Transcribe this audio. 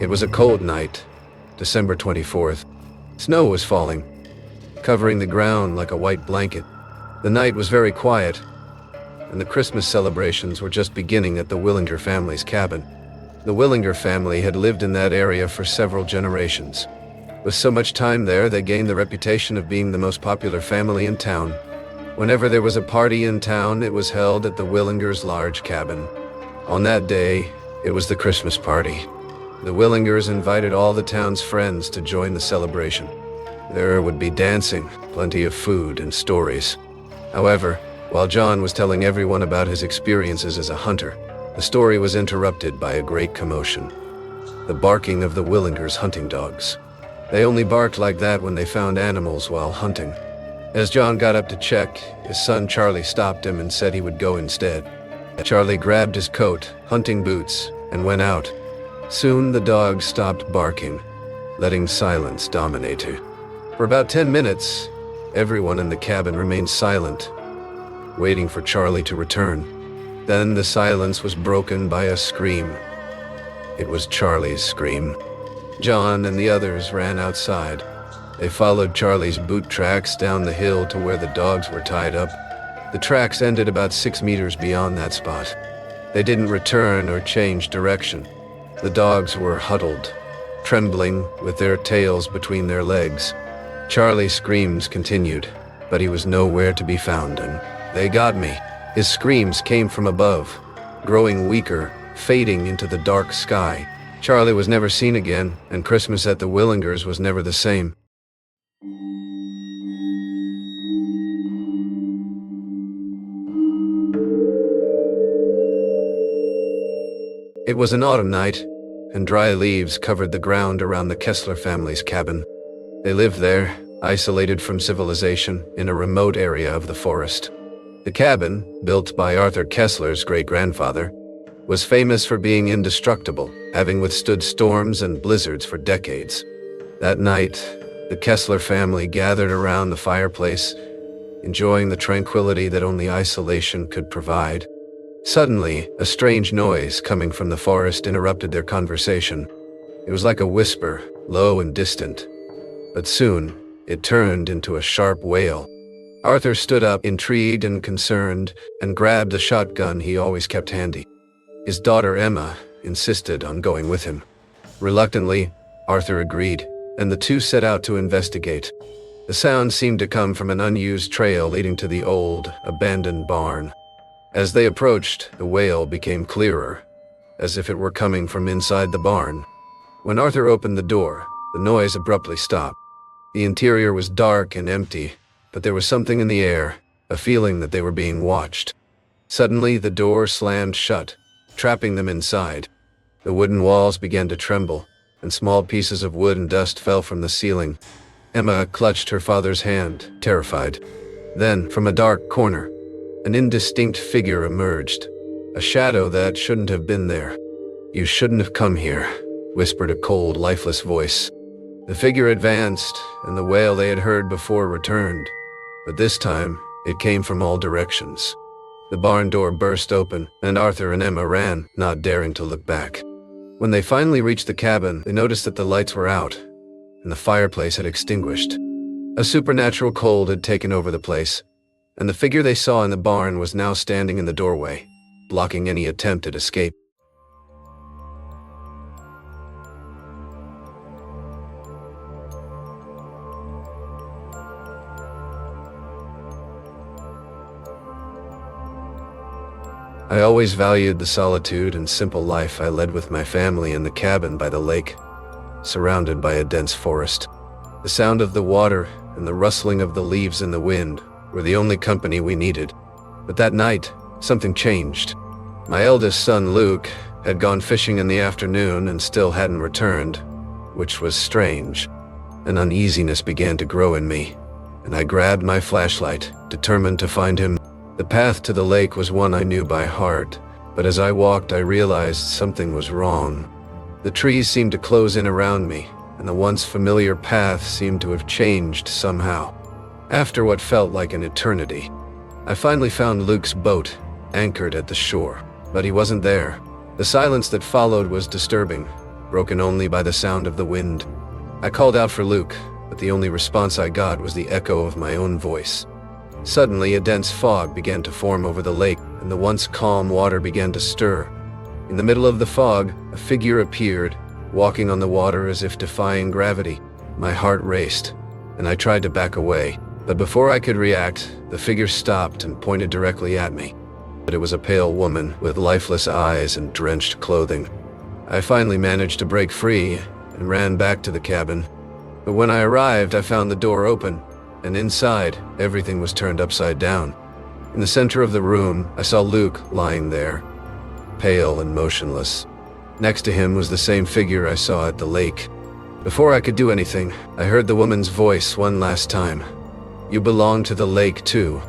It was a cold night, December 24th. Snow was falling, covering the ground like a white blanket. The night was very quiet, and the Christmas celebrations were just beginning at the Willinger family's cabin. The Willinger family had lived in that area for several generations. With so much time there, they gained the reputation of being the most popular family in town. Whenever there was a party in town, it was held at the Willingers' large cabin. On that day, it was the Christmas party. The Willingers invited all the town's friends to join the celebration. There would be dancing, plenty of food, and stories. However, while John was telling everyone about his experiences as a hunter, the story was interrupted by a great commotion. The barking of the Willingers' hunting dogs. They only barked like that when they found animals while hunting. As John got up to check, his son Charlie stopped him and said he would go instead. Charlie grabbed his coat, hunting boots, and went out. Soon the dogs stopped barking, letting silence dominate her. For about 10 minutes, everyone in the cabin remained silent, waiting for Charlie to return. Then the silence was broken by a scream. It was Charlie's scream. John and the others ran outside. They followed Charlie's boot tracks down the hill to where the dogs were tied up. The tracks ended about 6 meters beyond that spot. They didn't return or change direction. The dogs were huddled, trembling with their tails between their legs. Charlie's screams continued, but he was nowhere to be found, and they got me. His screams came from above, growing weaker, fading into the dark sky. Charlie was never seen again, and Christmas at the Willingers was never the same. It was an autumn night, and dry leaves covered the ground around the Kessler family's cabin. They lived there, isolated from civilization, in a remote area of the forest. The cabin, built by Arthur Kessler's great-grandfather, was famous for being indestructible, having withstood storms and blizzards for decades. That night, the Kessler family gathered around the fireplace, enjoying the tranquility that only isolation could provide. Suddenly, a strange noise coming from the forest interrupted their conversation. It was like a whisper, low and distant. But soon, it turned into a sharp wail. Arthur stood up, intrigued and concerned, and grabbed the shotgun he always kept handy. His daughter Emma insisted on going with him. Reluctantly, Arthur agreed, and the two set out to investigate. The sound seemed to come from an unused trail leading to the old, abandoned barn. As they approached, the wail became clearer, as if it were coming from inside the barn. When Arthur opened the door, the noise abruptly stopped. The interior was dark and empty, but there was something in the air, a feeling that they were being watched. Suddenly, the door slammed shut, trapping them inside. The wooden walls began to tremble, and small pieces of wood and dust fell from the ceiling. Emma clutched her father's hand, terrified. Then, from a dark corner, an indistinct figure emerged, a shadow that shouldn't have been there. "You shouldn't have come here," whispered a cold, lifeless voice. The figure advanced, and the wail they had heard before returned. But this time, it came from all directions. The barn door burst open, and Arthur and Emma ran, not daring to look back. When they finally reached the cabin, they noticed that the lights were out, and the fireplace had extinguished. A supernatural cold had taken over the place, and the figure they saw in the barn was now standing in the doorway, blocking any attempt at escape. I always valued the solitude and simple life I led with my family in the cabin by the lake, surrounded by a dense forest. The sound of the water and the rustling of the leaves in the wind were the only company we needed. But that night, something changed. My eldest son, Luke, had gone fishing in the afternoon and still hadn't returned, which was strange. An uneasiness began to grow in me, and I grabbed my flashlight, determined to find him. The path to the lake was one I knew by heart, but as I walked, I realized something was wrong. The trees seemed to close in around me, and the once familiar path seemed to have changed somehow. After what felt like an eternity, I finally found Luke's boat, anchored at the shore, but he wasn't there. The silence that followed was disturbing, broken only by the sound of the wind. I called out for Luke, but the only response I got was the echo of my own voice. Suddenly, a dense fog began to form over the lake, and the once calm water began to stir. In the middle of the fog, a figure appeared, walking on the water as if defying gravity. My heart raced, and I tried to back away. But before I could react, the figure stopped and pointed directly at me. But it was a pale woman with lifeless eyes and drenched clothing. I finally managed to break free and ran back to the cabin. But when I arrived, I found the door open, and inside, everything was turned upside down. In the center of the room, I saw Luke lying there, pale and motionless. Next to him was the same figure I saw at the lake. Before I could do anything, I heard the woman's voice one last time. "You belong to the lake too."